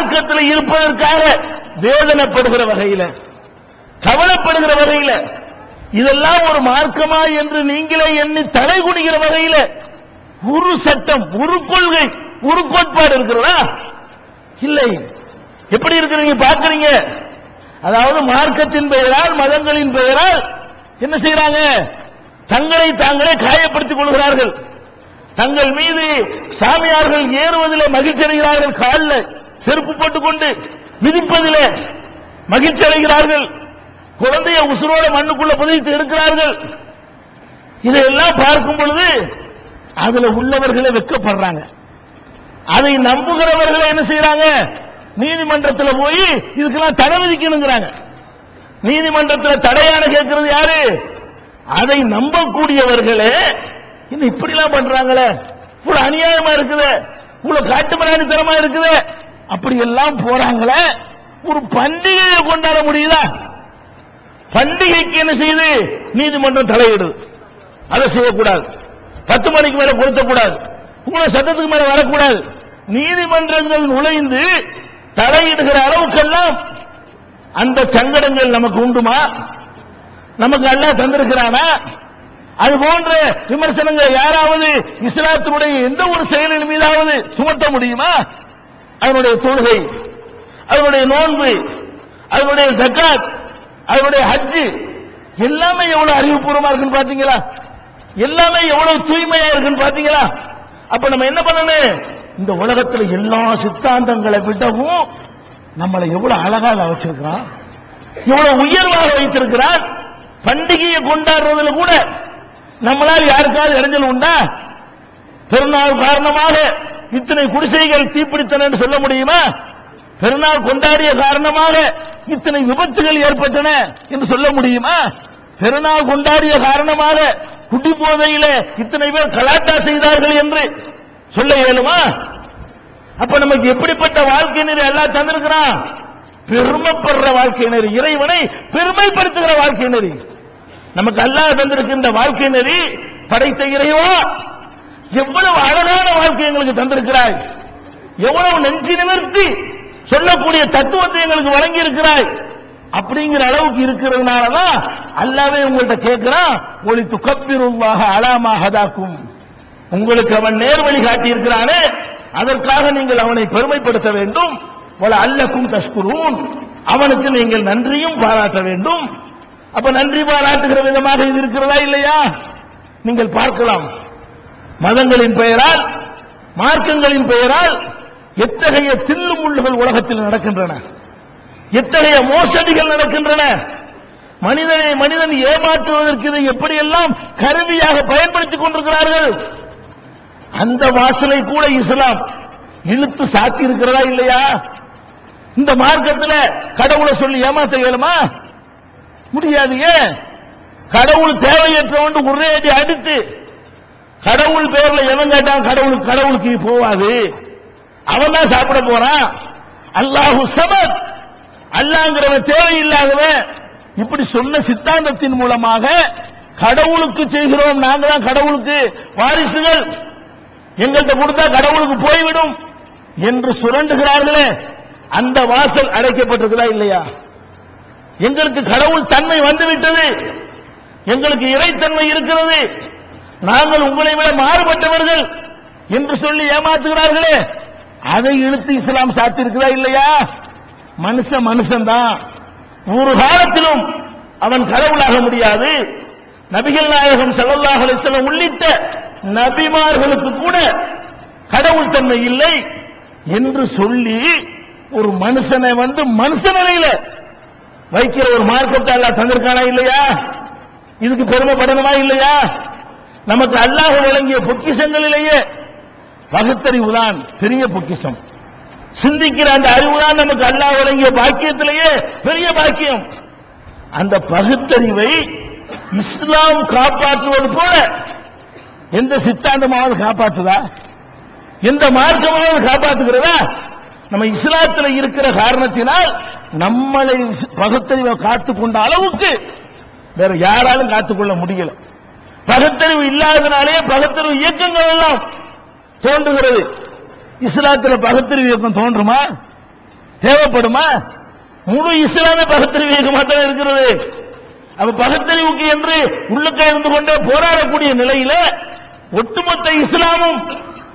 மார்க்கத்தில் இருப்பதற்காக வேதனைப்படுகிற வகையில, கவலைப்படுகிற வகையில, இதெல்லாம் ஒரு மார்க்கமா என்று நீங்களே எண்ணி தலை குனிகிற வகையில ஒரு சட்டம், ஒரு கொள்கை, ஒரு கோட்பாடு இருக்கிறதா? இல்லை. எப்படி இருக்கிறீங்க பார்க்கிறீங்க? அதாவது மார்க்கத்தின் பெயரால், மதங்களின் பெயரால் என்ன செய்யறாங்க? தங்களை தாங்களே காயப்படுத்திக் கொள்கிறார்கள். தங்கள் மீது சாமியார்கள் ஏறுவதிலே மகிழ்ச்சி அடைகிறார்கள், காலில் செருப்பு போட்டுக்கொண்டு மிதிப்பதிலே மகிழ்ச்சி அடைகிறார்கள், குழந்தைய உசுரோட மண்ணுக்குள்ள புதைத்து எடுக்கிறார்கள். இதையெல்லாம் பார்க்கும் பொழுது அதுல உள்ளவர்களே வெட்கப்படுறாங்க. அதை நம்புகிறவர்கள் என்ன செய்யறாங்க? நீதிமன்றத்தில் போய் இதுக்கெல்லாம் தடை விதிக்கணுங்கிறாங்க. நீதிமன்றத்தில் தடையான கேட்கிறது யாரு? அதை நம்பக்கூடியவர்களே இன்னும் இப்படி எல்லாம் பண்றாங்களே, இவ்வளவு அநியாயமா இருக்குது, இவ்வளவு காட்டுமிராணித்தனமா இருக்குது, அப்படி எல்லாம் போறாங்களே. ஒரு பண்டிகையை கொண்டாட முடியுதா? பண்டிகைக்கு என்ன செய்யுது? நீதிமன்றம் தலையிடுது. அதை செய்யக்கூடாது, 10 மணிக்கு மேல கொடுத்தக்கூடாது, உங்களை சட்டத்துக்கு மேல வரக்கூடாது. நீதிமன்றங்கள் நுழைந்து தலையிடுகிற அளவுக்கெல்லாம் அந்த சங்கடங்கள் நமக்கு உண்டுமா? நமக்கு அல்லாஹ் தந்திருக்கிறானா? அது போன்ற விமர்சனங்கள் யாராவது இஸ்லாத்தினுடைய எந்த ஒரு செயலின் மீதாவது சுமத்த முடியுமா? அதனுடைய தொழுகை, அதனுடைய நோன்பு, அதனுடைய ஜகாத், அதனுடைய ஹஜ் எல்லாமே எவ்வளவு அறிவுபூர்வமா இருக்குன்னு பாத்தீங்களா? எல்லாமே எவ்வளவு தூய்மையா இருக்குன்னு பாத்தீங்களா? அப்ப நம்ம என்ன பண்ணணும்? இந்த உலகத்துல எல்லா சித்தாந்தங்களை விடவும் நம்மளை எவ்வளவு அழகாக வச்சிருக்கிறான், எவ்வளவு உயர்வாக வைத்திருக்கிறான். பண்டிகையை கொண்டாடுறதுல கூட நம்மளால் யாருக்காவது இடைஞ்சல் உண்டா? பெருநாள் காரணமாக இத்தனை குடிசைகள் தீப்பிடித்தன என்று சொல்ல முடியுமா? பெருநாள் கொண்டாடிய காரணமாக இத்தனை விபத்துகள் ஏற்பட்டன என்று சொல்ல முடியுமா? பெருநாள் கொண்டாடிய காரணமாக குடி போதையில இத்தனை பேர் கலாட்டா செய்தார்கள் என்று சொல்ல இயலுமா? அப்ப நமக்கு எப்படிப்பட்ட வாழ்க்கை நெறி அல்லாஹ் தந்திருக்கிறான்? பெருமைப்படுற வாழ்க்கை நெறி, இறைவனை பெருமைப்படுத்துகிற வாழ்க்கை நெறி நமக்கு அல்லாஹ் தந்திருக்கின்ற வாழ்க்கை நெறி. படைத்த இறைவா, எவ்வளவு அழகான வாழ்க்கை எங்களுக்கு தந்திருக்கிறாய், எவ்வளவு நெஞ்சு நிமிர்த்தி சொல்லக்கூடிய தத்துவத்தை எங்களுக்கு வழங்கி இருக்கிறாய். அப்படிங்கிற அளவுக்கு இருக்கிறதுனாலதான் அல்லாஹ்வே உங்கள்கிட்ட கேட்கிறான், ஒளி துகப்பிருல்லாஹ அலாமா ஹதாக்கும், உங்களுக்கு அவன் நேர்வழி காட்டி இருக்கிறானே, அதற்காக நீங்கள் அவனை பெருமைப்படுத்த வேண்டும். வல அல்லக்கும் தஷ்குரூன், அவனுக்கு நீங்கள் நன்றியும் பாராட்ட வேண்டும். அப்ப நன்றி பாராட்டுகிற விதமாக இது இருக்கிறதா இல்லையா? நீங்கள் பார்க்கலாம், மதங்களின் பெயரால், மார்க்கங்களின் பெயரால் எத்தகைய தில்லு முள்ளுகள் உலகத்தில் நடக்கின்றன, எத்தகைய மோசடிகள் நடக்கின்றன. மனிதன் ஏமாற்றுவதற்கு இதை எப்படியெல்லாம் கருவியாக பயன்படுத்திக் கொண்டிருக்கிறார்கள். அந்த வாசலை கூட இஸ்லாம் இழுத்து சாத்தி இருக்கிறதா இல்லையா? இந்த மார்க்கத்தில் கடவுளை சொல்லி ஏமாத்த இயலுமா? முடியாது. ஏன்? கடவுள் தேவையற்றவன் ஒரே அடி அடித்து, கடவுள் பேர்ல எவன் கேட்டான் கடவுளுக்கு போவாது, அவன் தான் சாப்பிட போறான். அல்லாஹு சமத், அல்லாஹ்ங்கிறவன் தேவையில்லாதவன், இப்படி சொன்ன சித்தாந்தத்தின் மூலமாக கடவுளுக்கு செய்கிறோம், நாங்க தான் கடவுளுக்கு வாரிசுகள், எங்கள்கிட்ட கொடுத்தா கடவுளுக்கு போய்விடும் என்று சுரண்டுகிறார்களே, அந்த வாசல் அடைக்கப்பட்டிருக்கிறதா இல்லையா? எங்களுக்கு கடவுள் தன்மை வந்துவிட்டது, எங்களுக்கு இறைத்தன்மை இருக்கிறது, நாங்கள் உங்களை விட மாறுபட்டவர்கள் என்று சொல்லி ஏமாத்துகிறார்களே, அதை இழுத்து இஸ்லாம் சாத்திருக்கிறதா இல்லையா? மனுஷன்தான், ஒரு காலத்திலும் அவன் கடவுளாக முடியாது. நபிகள் நாயகம் ஸல்லல்லாஹு அலைஹி வஸல்லம் உள்ளிட்ட நபிமார்களுக்கு கூட கடவுள் தன்மை இல்லை என்று சொல்லி ஒரு மனுஷனை மனுஷ நிலையில வைக்கிற ஒரு மார்க்கத்தை அல்லாஹ் தந்திருக்கானா இல்லையா? இதுக்கு பெருமைப்படணுமா இல்லையா? நமக்கு அல்லாஹ் வழங்கிய பொக்கிஷங்களிலேயே பகுத்தறிவு தான் பெரிய பொக்கிஷம். சிந்திக்கிற அந்த அறிவுதான் நமக்கு அல்லாஹ் வழங்கிய பாக்கியத்திலேயே பெரிய பாக்கியம். அந்த பகுத்தறிவை இஸ்லாம் காப்பாற்றுவது போல எந்த சித்தாந்தமாவது காப்பாற்றுதா? எந்த மார்க்கமாவது காப்பாற்றுகிறதா? நம்ம இஸ்லாத்தில் இருக்கிற காரணத்தினால் நம்மளை பகுத்தறிவை காத்துக்கொண்ட அளவுக்கு வேற யாராலும் காத்துக்கொள்ள முடியல. பகுத்தறிவு இல்லாதனாலே பகுத்தறிவு இயக்கங்கள் எல்லாம் தோன்றுகிறது. இஸ்லாத்தில் பகுத்தறிவு இயக்கம் தோன்றுமா? தேவைப்படுமா? முழு இஸ்லாமே பகுத்தறிவு இயக்கமாக இருக்கிறது. அப்ப பகுத்தறிவுக்கு என்று உள்ளுக்க இருந்து கொண்டே போராடக்கூடிய நிலையில ஒட்டுமொத்த இஸ்லாமும்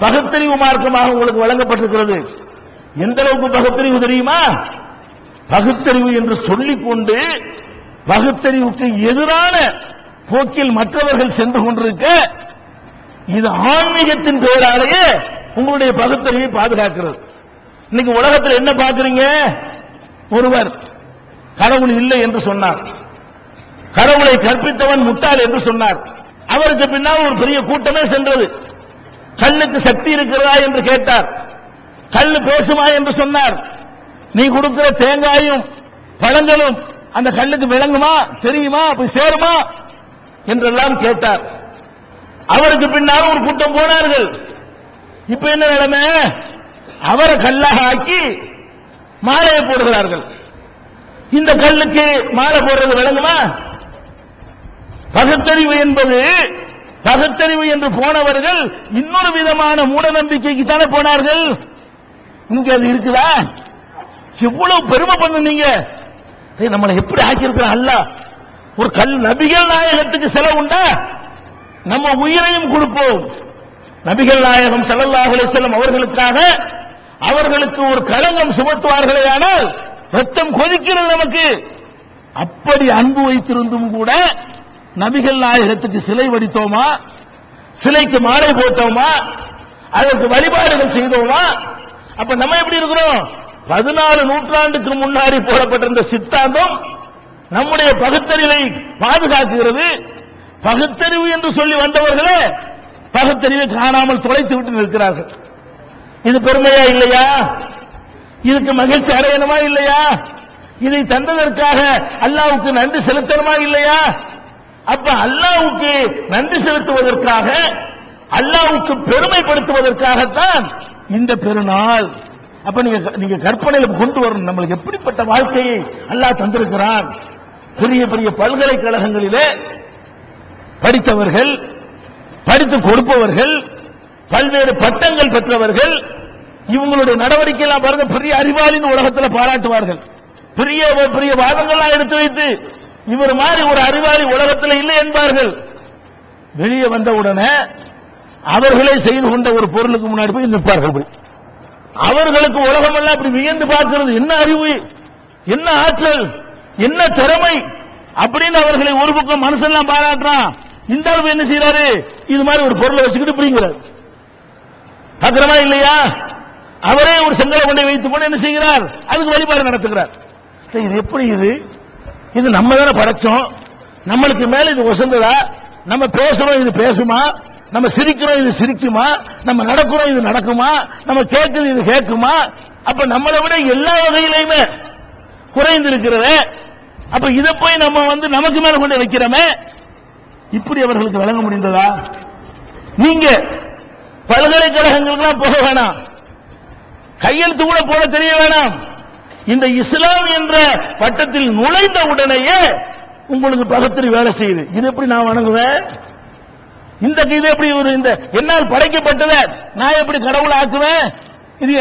பகுத்தறிவு மார்க்கமாக உங்களுக்கு வழங்கப்பட்டிருக்கிறது. எந்த அளவுக்கு பகுத்தறிவு தெரியுமா? பகுத்தறிவு என்று சொல்லிக்கொண்டு பகுத்தறிவுக்கு எதிரான போக்கில் மற்றவர்கள் சென்று கொண்டிருக்க, இது ஆன்மீகத்தின் பெயராலேயே உங்களுடைய பகுத்தறிவை பாதுகாக்கிறது. இன்னைக்கு உலகத்தில் என்ன பார்க்கிறீங்க? ஒருவர் கடவுள் இல்லை என்று சொன்னார், கடவுளை கற்பித்தவன் முட்டாள் என்று சொன்னார். அவருக்கு பின்னால் ஒரு பெரிய கூட்டமே சென்றது. கல்லுக்கு சக்தி இருக்கிறதா என்று கேட்டார். கல்லு பேசுமா என்று சொன்னார். நீ கொடுக்கிற தேங்காயும் பழங்களும் அந்த கல்லுக்கு விளங்குமா, தெரியுமா, போய் சேருமா என்றெல்லாம் கேட்டார். அவருக்கு பின்னால் ஒரு கூட்டம் போனார்கள். இப்ப என்ன நிலைமை? அவரை கல்லாக ஆக்கி மாலையை போடுகிறார்கள். இந்த கல்லுக்கு மாலை போடுறது விளங்குமா? பகுத்தறிவு என்பது, பகுத்தறிவு என்று போனவர்கள் இன்னொரு விதமான மூட நம்பிக்கைக்கு தானே போனார்கள். இங்க அது இருக்குதா? எவ்வளவு பெருமை பண்ணுனீங்க, நம்மளை எப்படி ஆக்கியிருக்கிற அல்லாஹ். ஒரு கல் நபிகள் நாயகத்துக்கு செலவு உண்டா? நம்ம உயிரையும் கொடுப்போம். நபிகள் நாயகம் ஸல்லல்லாஹு அலைஹி வஸல்லம் அவர்களுக்காக அவர்களுக்கு ஒரு களங்கம் சுமத்துவார்களே ஆனால் ரத்தம் கொதிக்கிறது நமக்கு. அப்படி அன்பு வைத்திருந்தும் கூட நபிகள் நாயகத்துக்கு சிலை வடித்தோமா, சிலைக்கு மாலை போட்டோமா, அதற்கு வழிபாடுகள் செய்தோமா? அப்ப நம்ம எப்படி இருக்கிறோம்? 14 நூற்றாண்டுக்கு முன்னாடி போடப்பட்டிருந்த சித்தாந்தம் நம்முடைய பகுத்தறிவை பாதுகாக்கிறது. பகுத்தறிவு என்று சொல்லி வந்தவர்களே பகுத்தறிவை காணாமல் தொலைத்து விட்டு நிற்கிறார்கள். இது பெருமையா இல்லையா? இதுக்கு மகிழ்ச்சி அடையணுமா இல்லையா? இதை தந்ததற்காக அல்லாஹ்வுக்கு நன்றி செலுத்தணுமா இல்லையா? அப்ப அல்லாஹ்வுக்கு நன்றி செலுத்துவதற்காக, அல்லாஹ்வுக்கு பெருமைப்படுத்துவதற்காகத்தான் இந்த பெருநாள். அப்ப நீங்க கற்பனையில கொண்டு வரணும், நம்மளுக்கு எப்படிப்பட்ட வாழ்க்கையை அல்லாஹ் தந்திருக்கிறான். பெரிய பெரிய பல்கலைக்கழகங்களிலே படித்தவர்கள், படித்து கொடுப்பவர்கள், பல்வேறு பட்டங்கள் பெற்றவர்கள், இவங்களுடைய நடவடிக்கை எல்லாம் பாருங்க, பெரிய அறிவாளின்னு உலகத்தில் பாராட்டுவார்கள். பெரிய பெரிய வாதங்கள்லாம் எடுத்து வைத்து இவர் மாதிரி ஒரு அறிவாளி உலகத்தில் இல்லை என்பார்கள். வெளியே வந்த உடனே அவர்களே செய்து கொண்ட ஒரு பொருளுக்கு முன்னாடி போய் நிற்பார்கள். அவர்களுக்கு உலகம் எல்லாம் அப்படி வியந்து பார்க்கிறது. என்ன அறிவு, என்ன ஆற்றல், என்ன திறமை அப்படின்னு அவர்களை ஒரு பக்கம் மனுஷன்லாம் பாராட்டுறான். இந்த அளவு என்ன செய்யறாரு? இது மாதிரி ஒரு பொருளை வச்சுக்கிட்டு இப்படிங்கிறார். அக்கிரமா இல்லையா? அவரே ஒரு செங்கலை கொண்டை வைத்துக் கொண்டு என்ன செய்கிறார்? அதுக்கு வழிபாடு நடத்துகிறார். இது எப்படி? இது நம்ம தானே படைச்சோம், நம்மளுக்கு மேல இது வசந்ததா? நம்ம பேசுறோம், இது பேசுமா? நம்ம சிரிக்கிறோம், இது சிரிக்குமா? நம்ம நடக்கிறோம், இது நடக்குமா? நம்ம கேட்கிறது, இது கேட்குமா? அப்ப நம்மளை விட எல்லா வகையிலையுமே குறைந்து இருக்கிறத, அப்ப இதை போய் நம்ம நமக்கு மேல கொண்டு வைக்கிறோமே, இப்படி அவர்களுக்கு வழங்க முடிந்ததா? நீங்க பல்கலைக்கழகங்களுக்கெல்லாம் போக வேணாம், கையெழுத்து கூட போட தெரிய வேணாம். இந்த இஸ்லாம் என்ற பட்டத்தில் நுழைந்த உடனேயே உங்களுக்கு பகுத்தறிவு வேலை செய்யுது. இது எப்படி நான் வணங்குவேன்? இந்த இது எப்படி ஒரு இந்த என்னால் படைக்கப்பட்டதை நான் எப்படி கடவுளை ஆக்குவேன்? இது